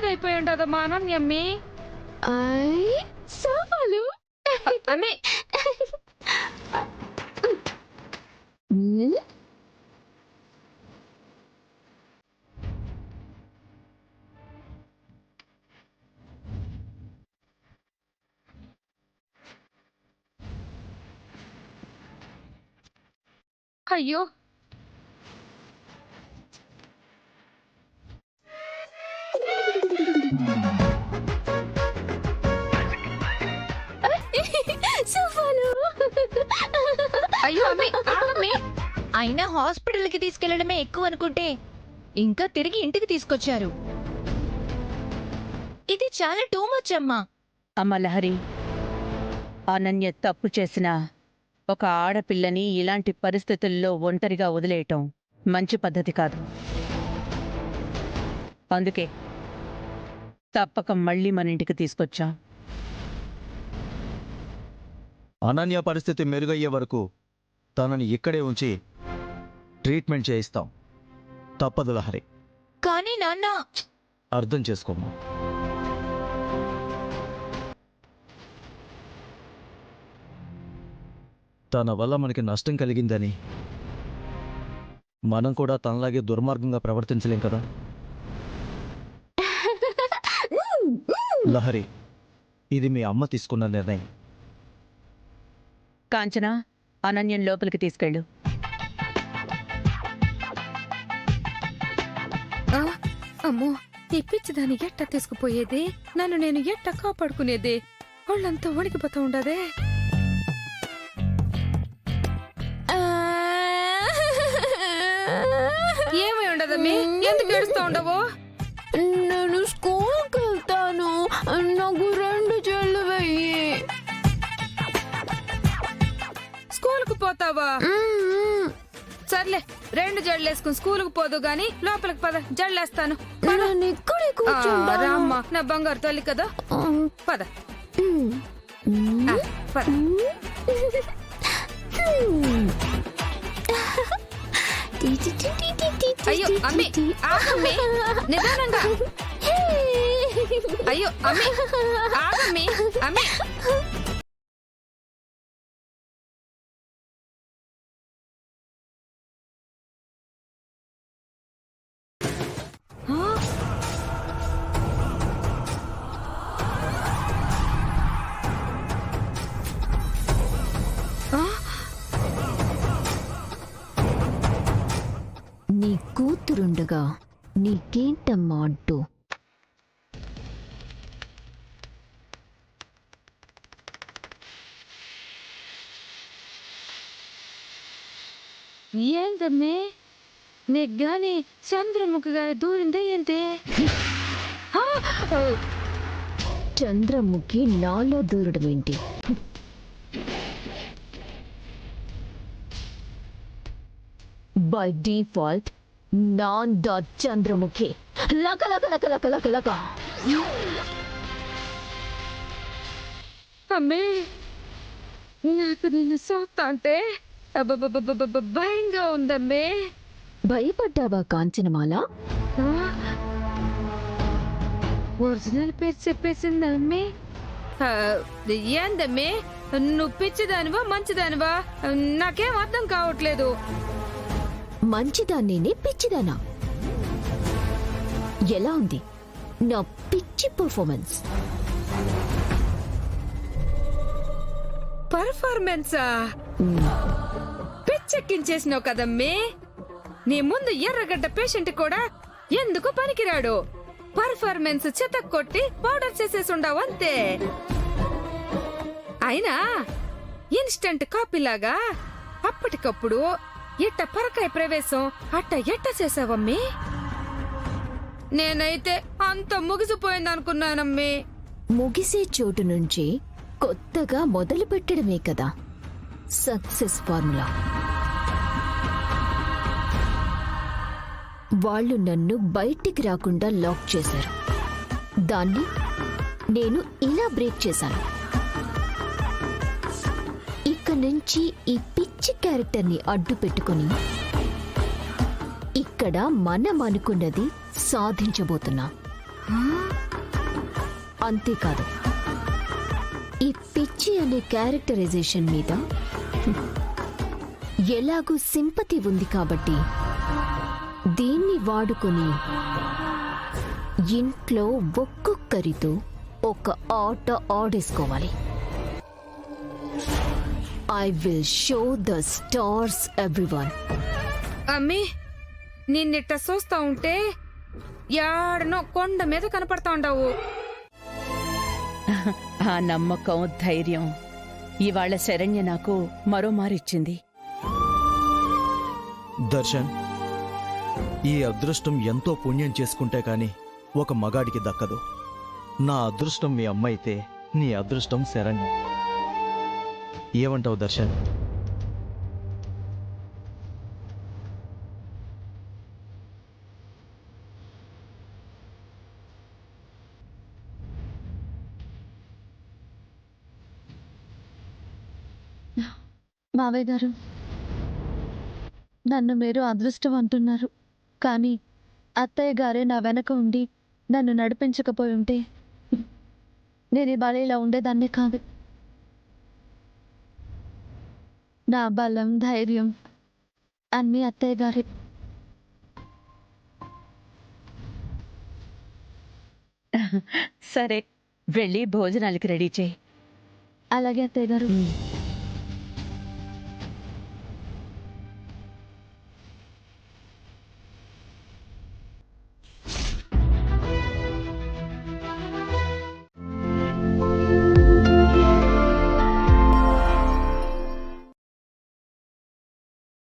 మంచిదైపోయి ఉండదమ్మా అనన్యమ్మి. సవాలు అమ్మి అయ్యో సవాలు అయ్యో అమ్మి ఆగమ్మి. అయినా హాస్పిటల్కి తీసుకెళ్లడమే ఎక్కువ అనుకుంటే ఇంకా తిరిగి ఇంటికి తీసుకొచ్చారు. ఇది చాలా టూ మచ్ అమ్మా. అమ్మ లహరి, అనన్య తప్పు చేసిన ఒక ఆడపిల్లని ఇలాంటి పరిస్థితుల్లో ఒంటరిగా వదిలేయటం మంచి పద్ధతి కాదు. అందుకే తప్పక మళ్ళీ మన ఇంటికి తీసుకొచ్చాం. అనన్య పరిస్థితి మెరుగయ్యే వరకు తనని ఇక్కడే ఉంచి ట్రీట్మెంట్ చేయిస్తాం. తప్పదు లహరి, కానీ నాన్న అర్థం చేసుకోమ్మా. తన వల్ల మనకి నష్టం కలిగిందని మనం కూడా తనలాగే దుర్మార్గంగా ప్రవర్తించలేం కదా. లహరి, ఇది మీ అమ్మ తీసుకున్న నిర్ణయం. కాంచన, అనన్యం లోపలికి తీసుకెళ్ళు. అమ్మో, ఈ పిచ్చిదాన్ని ఎట్ట తీసుకుపోయేది? నన్ను నేను ఎట్ట కాపాడుకునేది? వాళ్ళంతా వణికిపోతా ఉండదే. ఏమై ఉండదమ్మి, ఎందుకు ఏడుస్తా ఉండవు? నేను స్కూల్కి వెళ్తాను, నాకు 2 జల్లు వెయ్యి. స్కూల్కు పోతావా? సర్లే, 2 జడ్లు వేసుకుని స్కూల్కు పోదు గాని లోపలికి పద, జడ్లేస్తాను. నేను ఇక్కడే కూర్చుంటాను. రామ్మా, నా బంగారు తల్లి కదా. పద పద. అయ్యో అమ్మి, ఆగమ్మి, నిదానంగా. అయ్యో అమ్మి, ఆగమ్మి, అమ్మి. నీ కూతురుండగా నీకేంటమ్మా అడ్డు? ఏందమ్మి, నీకు గాని చంద్రముఖిగా దూరిందే ఏంటి? చంద్రముఖి నాలో దూరడం ఏంటి? By default non dot Chandramukhi. లక లక లక లక లక లక. అమ్మే, నాకు నిన్ను చూస్తా అంటే భయంగా ఉందమ్మే. భయపడ్డావా కాంచనమాల? ఒరిజినల్ పేరు చెప్పేసిందమ్మే. ఏందమ్మే, నువ్వు పిచ్చిదానివా మంచిదానివా? నాకేం అర్థం కావట్లేదు. మంచిదాన్నే పిచ్చిదానా? ఎలా ఉంది నా పిచ్చి పర్ఫార్మెన్స్? పర్ఫార్మెన్సా? పిచ్చెక్కించేసినావు కదమ్మే. నీ ముందు ఎర్రగడ్డ పేషెంట్ కూడా ఎందుకు పనికిరాడు. పర్ఫార్మెన్స్ చెత్త కొట్టి పౌడర్ చేసేసుండవంతే. అయినా ఇన్స్టంట్ కాపీలాగా అప్పటికప్పుడు ఎట్ట పరకాయ ప్రవేశం అట్ట ఎట్ట చేసావమ్మి? నేనైతే అంత ముగిసిపోయిందనుకున్నానమ్మి. ముగిసే చోటు నుంచి కొత్తగా మొదలు పెట్టడమే కదా సక్సెస్ ఫార్ములా. వాళ్ళు నన్ను బయటికి రాకుండా లాక్ చేశారు. దాన్ని నేను ఇలా బ్రేక్ చేశాను. ఇక నుంచి ఈ పిచ్చి క్యారెక్టర్ని అడ్డు పెట్టుకుని ఇక్కడ మనం అనుకున్నది సాధించబోతున్నా. అంతేకాదు ఈ పిచ్చి అనే క్యారెక్టరైజేషన్ మీద ఎలాగూ సింపతి ఉంది కాబట్టి దీన్ని వాడుకొని ఇంట్లో ఒక్కొక్కరితో ఒక ఆట ఆడేసుకోవాలి. I will show the stars everyone. అమ్మి నిన్నిట్ట చూస్తా ఉంటే యాడనో కొండ మీద కనపడతా ఉండవు. ఆ నమ్మకం, ధైర్యం ఇవాళ శరణ్య నాకు మరోమారిచ్చింది. దర్శన్, ఈ అదృష్టం ఎంతో పుణ్యం చేసుకుంటే కాని ఒక మగాడికి దక్కదు. నా అదృష్టం మీ అమ్మ అయితే నీ అదృష్టం శరణ్య. ఏమంటావు దర్శన్? మావయ్య గారు, నన్ను మీరు అదృష్టం అంటున్నారు, కానీ అత్తయ్య గారే నా వెనక ఉండి నన్ను నడిపించకపోయి ఉంటే నేను ఈ బలిలా ఉండేదాన్నే కాదు. నా బలం, ధైర్యం అన్నీ అత్తయ్య గారే. సరే, వెళ్ళి భోజనాలకి రెడీ చేయి. అలాగే అత్తయ్య గారు.